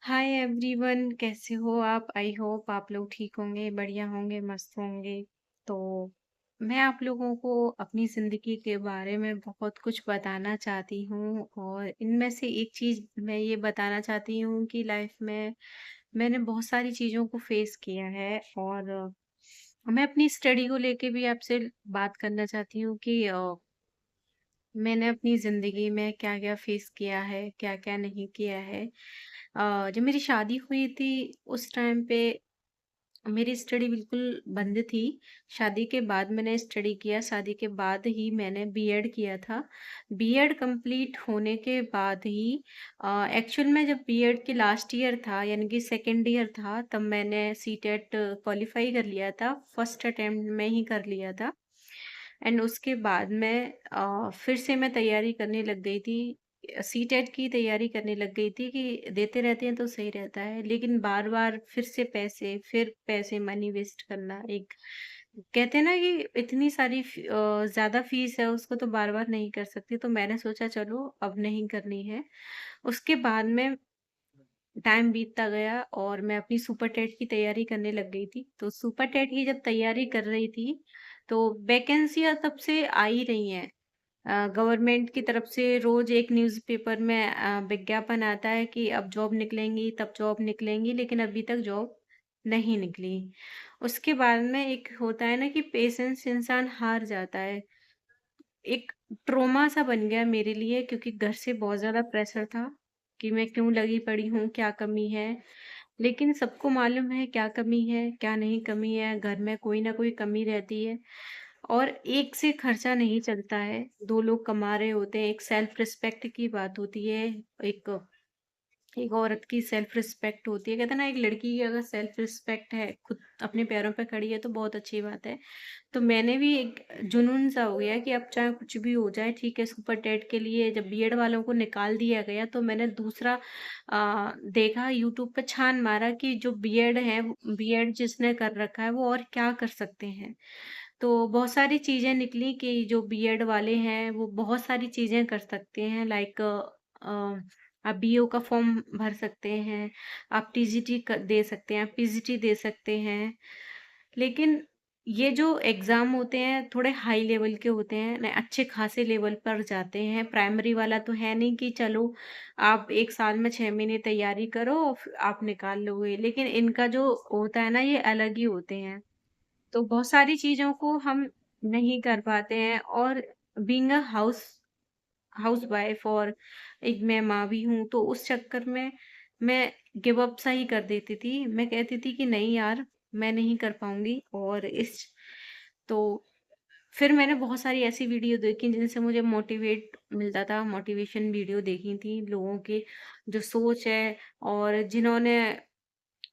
Hi everyone, कैसे हो आप? आई होप आप लोग ठीक होंगे, बढ़िया होंगे, मस्त होंगे। तो मैं आप लोगों को अपनी ज़िंदगी के बारे में बहुत कुछ बताना चाहती हूँ और इनमें से एक चीज़ मैं ये बताना चाहती हूँ कि लाइफ में मैंने बहुत सारी चीज़ों को फेस किया है और मैं अपनी स्टडी को लेके भी आपसे बात करना चाहती हूँ कि मैंने अपनी ज़िंदगी में क्या-क्या फेस किया है, क्या-क्या नहीं किया है। जब मेरी शादी हुई थी उस टाइम पे मेरी स्टडी बिल्कुल बंद थी। शादी के बाद मैंने स्टडी किया, शादी के बाद ही मैंने बीएड किया था। बीएड कंप्लीट होने के बाद ही एक्चुअल में जब बीएड के लास्ट ईयर था यानी कि सेकंड ईयर था तब मैंने सीटेट क्वालिफाई कर लिया था। फर्स्ट अटेम्प्ट में ही कर लिया था। एंड उसके बाद में फिर से मैं तैयारी करने लग गई थी। सीटेट की तैयारी करने लग गई थी कि देते रहते हैं तो सही रहता है, लेकिन बार-बार फिर पैसे मनी वेस्ट करना एक कहते हैं ना कि इतनी सारी ज़्यादा फीस है उसको तो बार-बार नहीं कर सकती, तो मैंने सोचा चलो अब नहीं करनी है। उसके बाद में टाइम बीतता गया और मैं अपनी सुपर टेट की तैयारी करने लग गई थी। तो सुपर टेट की जब तैयारी कर रही थी, तो वैकेंसियाँ तब से आ ही रही हैं। गवर्नमेंट की तरफ से रोज़ एक न्यूज़पेपर में विज्ञापन आता है कि अब जॉब निकलेंगी, तब जॉब निकलेंगी, लेकिन अभी तक जॉब नहीं निकली। उसके बाद में एक होता है ना कि पेशेंस इंसान हार जाता है। एक ट्रॉमा सा बन गया मेरे लिए क्योंकि घर से बहुत ज़्यादा प्रेशर था कि मैं क्यों लगी पड़ी हूँ, क्या कमी है? लेकिन सबको मालूम है क्या कमी है, क्या नहीं कमी है, घर में कोई ना कोई कमी रहती है और एक से खर्चा नहीं चलता है, 2 लोग कमा रहे होते हैं, एक सेल्फ रिस्पेक्ट की बात होती है, एक एक औरत की सेल्फ रिस्पेक्ट होती है। कहते हैं ना एक लड़की की अगर सेल्फ रिस्पेक्ट है, खुद अपने पैरों पे खड़ी है तो बहुत अच्छी बात है। तो मैंने भी एक जुनून सा हो गया कि अब चाहे कुछ भी हो जाए, ठीक है। सुपर टेट के लिए जब बीएड वालों को निकाल दिया गया तो मैंने दूसरा देखा यूट्यूब पे छान मारा कि जो बीएड है, बीएड जिसने कर रखा है वो और क्या कर सकते हैं। तो बहुत सारी चीज़ें निकली कि जो बीएड वाले हैं वो बहुत सारी चीज़ें कर सकते हैं, लाइक आप बीओ का फॉर्म भर सकते हैं, आप टीजीटी दे सकते हैं, आप पीजीटी दे सकते हैं। लेकिन ये जो एग्ज़ाम होते हैं थोड़े हाई लेवल के होते हैं, न अच्छे खासे लेवल पर जाते हैं। प्राइमरी वाला तो है नहीं कि चलो आप 1 साल में 6 महीने तैयारी करो और आप निकाल लोगे। लेकिन इनका जो होता है ना ये अलग ही होते हैं। तो बहुत सारी चीज़ों को हम नहीं कर पाते हैं और बीइंग अ हाउसवाइफ और एक मैं माँ भी हूँ, तो उस चक्कर में मैं गिव अप सा ही कर देती थी। मैं कहती थी कि नहीं यार, मैं नहीं कर पाऊँगी और इस तो फिर मैंने बहुत सारी ऐसी वीडियो देखी जिनसे मुझे मोटिवेट मिलता था, मोटिवेशन वीडियो देखी थी लोगों की जो सोच है और जिन्होंने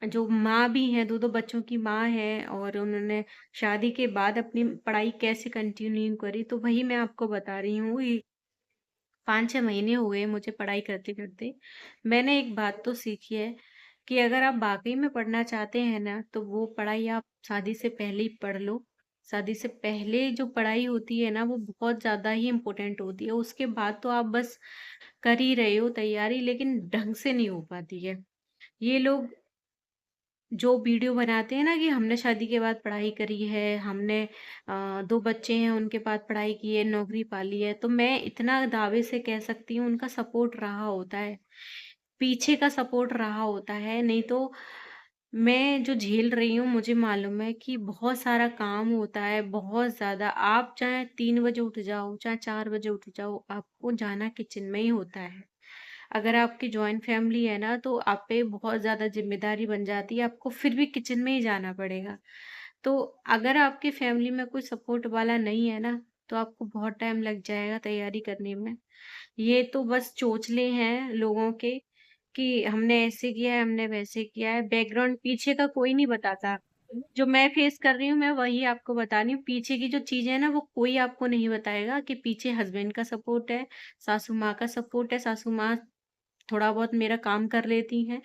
जो माँ भी हैं, 2-2 बच्चों की माँ हैं और उन्होंने शादी के बाद अपनी पढ़ाई कैसे कंटिन्यू करी, तो वही मैं आपको बता रही हूँ। ये 5-6 महीने हो गए मुझे पढ़ाई करते-करते। मैंने एक बात तो सीखी है कि अगर आप वाक़ई में पढ़ना चाहते हैं ना, तो वो पढ़ाई आप शादी से पहले ही पढ़ लो। शादी से पहले जो पढ़ाई होती है ना, वो बहुत ज़्यादा ही इम्पोर्टेंट होती है। उसके बाद तो आप बस कर ही रहे हो तैयारी, लेकिन ढंग से नहीं हो पाती है। ये लोग जो वीडियो बनाते हैं ना कि हमने शादी के बाद पढ़ाई करी है, हमने 2 बच्चे हैं उनके बाद पढ़ाई की है, नौकरी पाली है, तो मैं इतना दावे से कह सकती हूँ उनका सपोर्ट रहा होता है। पीछे का सपोर्ट रहा होता है, नहीं तो मैं जो झेल रही हूँ मुझे मालूम है कि बहुत सारा काम होता है, बहुत ज़्यादा। आप चाहे 3 बजे उठ जाओ, चाहे 4 बजे उठ जाओ, आपको जाना किचन में ही होता है। अगर आपकी जॉइंट फैमिली है ना, तो आप पे बहुत ज़्यादा ज़िम्मेदारी बन जाती है, आपको फिर भी किचन में ही जाना पड़ेगा। तो अगर आपकी फैमिली में कोई सपोर्ट वाला नहीं है ना, तो आपको बहुत टाइम लग जाएगा तैयारी करने में। ये तो बस चोचले हैं लोगों के कि हमने ऐसे किया है, हमने वैसे किया है, बैकग्राउंड पीछे का कोई नहीं बताता। जो मैं फेस कर रही हूँ, मैं वही आपको बता रही हूँ। पीछे की जो चीज़ें हैं ना, वो कोई आपको नहीं बताएगा कि पीछे हस्बैंड का सपोर्ट है, सासू माँ का सपोर्ट है, सासू माँ थोड़ा बहुत मेरा काम कर लेती हैं,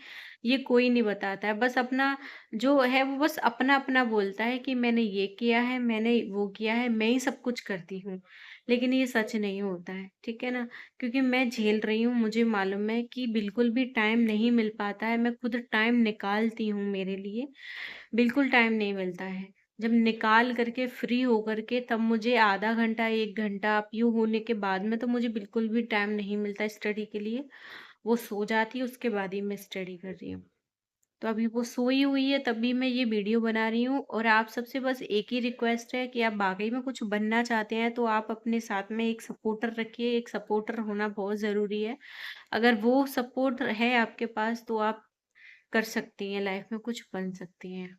ये कोई नहीं बताता है। बस अपना जो है वो बस अपना-अपना बोलता है कि मैंने ये किया है, मैंने वो किया है, मैं ही सब कुछ करती हूँ। लेकिन ये सच नहीं होता है, ठीक है ना? क्योंकि मैं झेल रही हूँ, मुझे मालूम है कि बिल्कुल भी टाइम नहीं मिल पाता है, मैं खुद टाइम निकालती हूँ मेरे लिए, बिल्कुल टाइम नहीं मिलता है। जब निकाल कर के फ्री हो कर के तब मुझे आधा घंटा, 1 घंटा पीयू होने के बाद में तो मुझे बिल्कुल भी टाइम नहीं मिलता स्टडी के लिए। वो सो जाती है, उसके बाद ही मैं स्टडी कर रही हूँ। तो अभी वो सोई हुई है तब भी मैं ये वीडियो बना रही हूँ और आप सबसे बस एक ही रिक्वेस्ट है कि आप वाक़ई में कुछ बनना चाहते हैं तो आप अपने साथ में एक सपोर्टर रखिए, एक सपोर्टर होना बहुत ज़रूरी है। अगर वो सपोर्ट है आपके पास तो आप कर सकती हैं, लाइफ़ में कुछ बन सकती हैं।